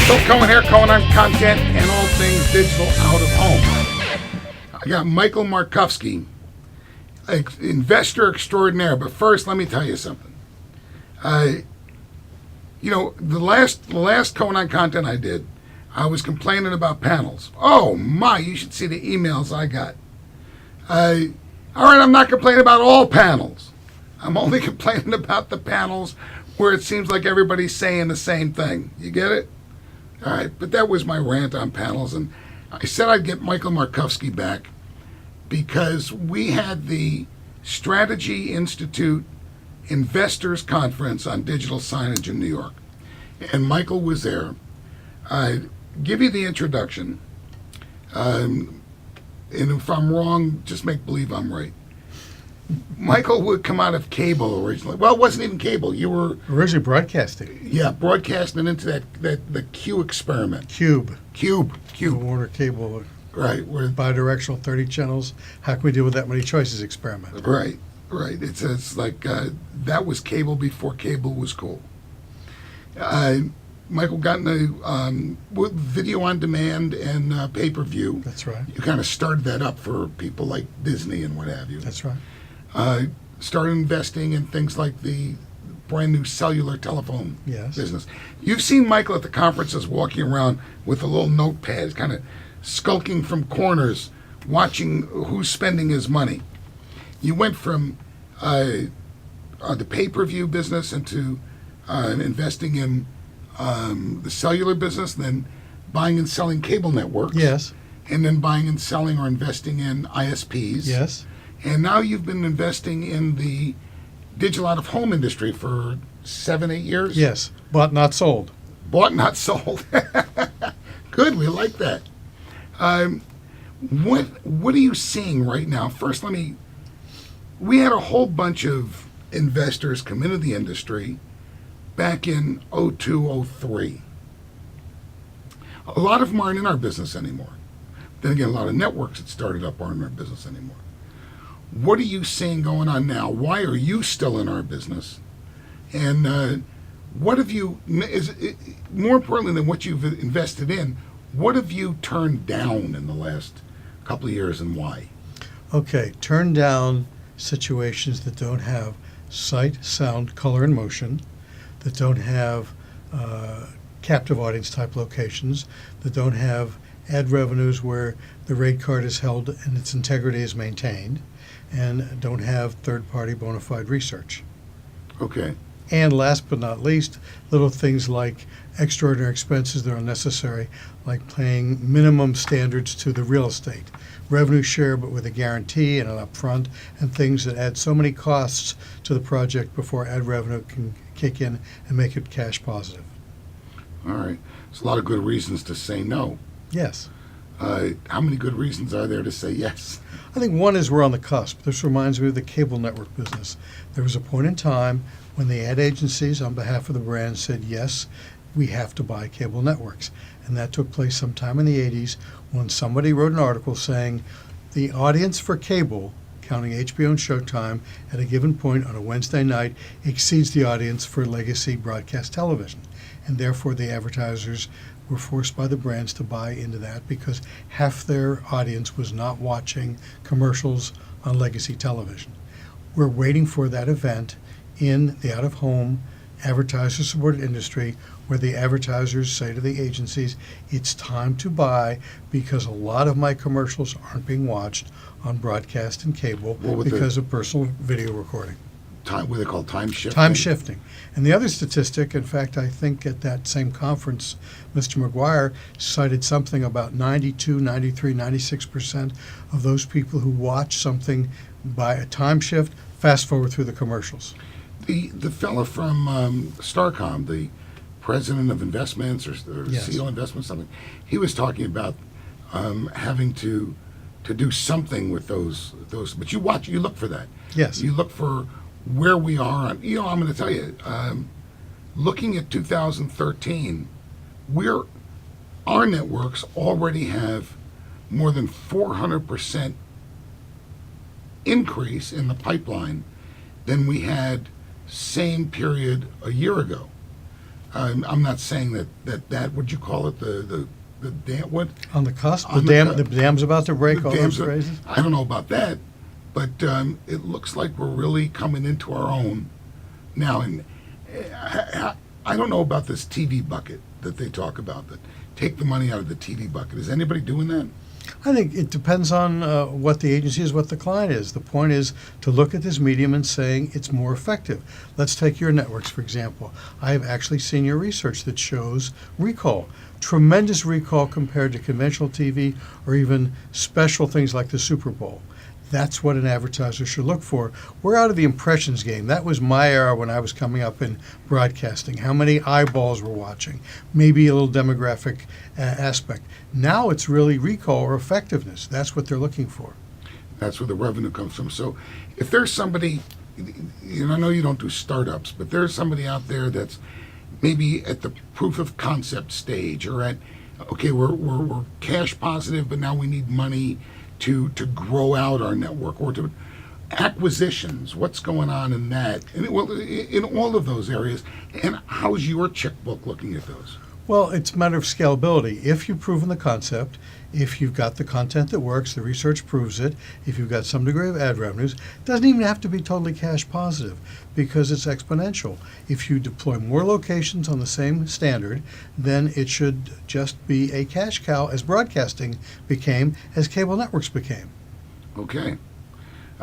Bill Cohen here, Cohen on content and all things digital out of home. I got Michael Marcovsky, investor extraordinaire. But first, let me tell you something. The last Cohen on content I did, I was complaining about panels. Oh my, you should see the emails I got. All right, I'm not complaining about all panels. I'm only complaining about the panels where it seems like everybody's saying the same thing. You get it? All right, but that was my rant on panels, and I said I'd get Michael Marcovsky back because we had the Strategy Institute Investors Conference on Digital Signage in New York, and Michael was there. Give you the introduction, and if I'm wrong, just make believe I'm right. Michael would come out of cable originally. Well, it wasn't even cable. You were originally broadcasting. Yeah, broadcasting into the Q experiment. Cube. The Warner Cable. Right. Bidirectional 30 channels. How can we deal with that many choices experiment? Right. It's like that was cable before cable was cool. Michael got into with video on demand and pay-per-view. That's right. You kind of started that up for people like Disney and what have you. That's right. Started investing in things like the brand new cellular telephone business. You've seen Michael at the conferences walking around with a little notepad, kind of skulking from corners, watching who's spending his money. You went from the pay-per-view business into investing in the cellular business, and then buying and selling cable networks. Yes. And then buying and selling or investing in ISPs. Yes. And now you've been investing in the digital out-of-home industry for 7-8 years? Yes. Bought, not sold. Bought, not sold. Good, we like that. What are you seeing right now? First, we had a whole bunch of investors come into the industry back in 02, 03. A lot of them aren't in our business anymore. Then again, a lot of networks that started up aren't in our business anymore. What are you seeing going on now? Why are you still in our business? And what have you, more importantly than what you've invested in, what have you turned down in the last couple of years and why? Okay, turn down situations that don't have sight, sound, color, and motion, that don't have captive audience type locations, that don't have ad revenues where the rate card is held and its integrity is maintained, and don't have third-party bona fide research. Okay. And last but not least, little things like extraordinary expenses that are unnecessary, like paying minimum standards to the real estate, revenue share but with a guarantee and an upfront, and things that add so many costs to the project before ad revenue can kick in and make it cash positive. All right. There's a lot of good reasons to say no. Yes. How many good reasons are there to say yes? I think one is we're on the cusp. This reminds me of the cable network business. There was a point in time when the ad agencies on behalf of the brand said, yes, we have to buy cable networks. And that took place sometime in the 80s when somebody wrote an article saying the audience for cable, counting HBO and Showtime, at a given point on a Wednesday night exceeds the audience for legacy broadcast television. And therefore the advertisers were forced by the brands to buy into that because half their audience was not watching commercials on legacy television. We're waiting for that event in the out-of-home advertiser-supported industry where the advertisers say to the agencies, it's time to buy because a lot of my commercials aren't being watched on broadcast and cable because of personal video recording. What they call time shifting? Time shifting. And the other statistic, in fact, I think at that same conference, Mr. McGuire cited something about 92, 93, 96% of those people who watch something by a time shift fast forward through the commercials. The fellow from Starcom, the president of investments or CEO investments, something, he was talking about having to do something with those. But you look for that. Yes. You look for where we are on, I'm going to tell you, looking at 2013, our networks already have more than 400% increase in the pipeline than we had same period a year ago. I'm not saying that would you call it the dam, what? On the cusp, On the dam's about to break, all those dams are- phrases? I don't know about that, but it looks like we're really coming into our own now. And I don't know about this TV bucket that they talk about, that take the money out of the TV bucket. Is anybody doing that? I think it depends on what the agency is, what the client is. The point is to look at this medium and saying it's more effective. Let's take your networks, for example. I have actually seen your research that shows recall. Tremendous recall compared to conventional TV or even special things like the Super Bowl. That's what an advertiser should look for. We're out of the impressions game. That was my era when I was coming up in broadcasting. How many eyeballs were watching? Maybe a little demographic aspect. Now it's really recall or effectiveness. That's what they're looking for. That's where the revenue comes from. So if there's somebody, I know you don't do startups, but there's somebody out there that's maybe at the proof of concept stage, or at, okay, we're cash positive, but now we need money to grow out our network, or to acquisitions. What's going on in that? And in all of those areas. And how's your checkbook looking at those? Well, it's a matter of scalability. If you've proven the concept, if you've got the content that works, the research proves it, if you've got some degree of ad revenues, it doesn't even have to be totally cash positive because it's exponential. If you deploy more locations on the same standard, then it should just be a cash cow, as broadcasting became, as cable networks became. Okay.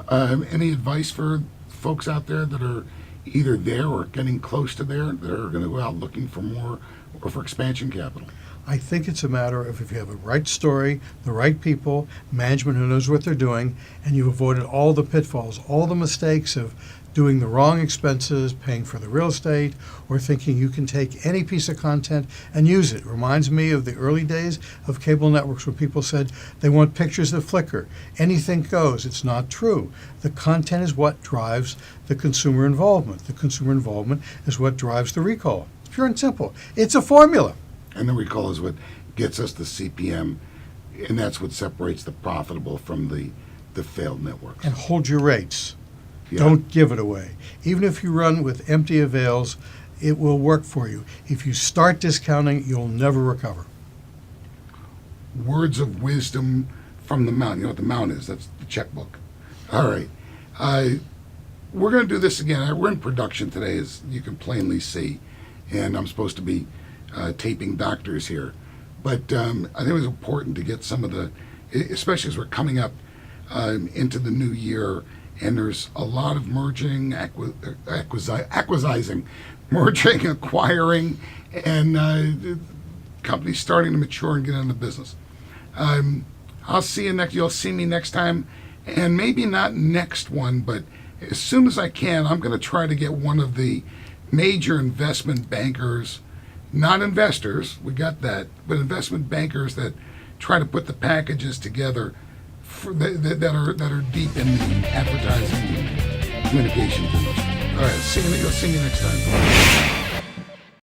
Any advice for folks out there that are either there or getting close to there, that are going to go out looking for more or for expansion capital? I think it's a matter of if you have a right story, the right people, management who knows what they're doing, and you've avoided all the pitfalls, all the mistakes of doing the wrong expenses, paying for the real estate, or thinking you can take any piece of content and use it. Reminds me of the early days of cable networks where people said they want pictures that flicker. Anything goes. It's not true. The content is what drives the consumer involvement. The consumer involvement is what drives the recall. It's pure and simple. It's a formula. And the recall is what gets us the CPM, and that's what separates the profitable from the failed networks. And hold your rates. Yeah. Don't give it away. Even if you run with empty avails, it will work for you. If you start discounting, you'll never recover. Words of wisdom from the Mount. You know what the Mount is? That's the checkbook. All right. We're going to do this again. We're in production today, as you can plainly see, and I'm supposed to be taping doctors here. But I think it was important to get some of the, especially as we're coming up into the new year, and there's a lot of merging, acquisizing, merging, acquiring, and companies starting to mature and get into business. I'll see you next. You'll see me next time, and maybe not next one, but as soon as I can, I'm going to try to get one of the major investment bankers, not investors, we got that, but investment bankers that try to put the packages together that are deep in the advertising and communications industry. All right, you'll see me next time.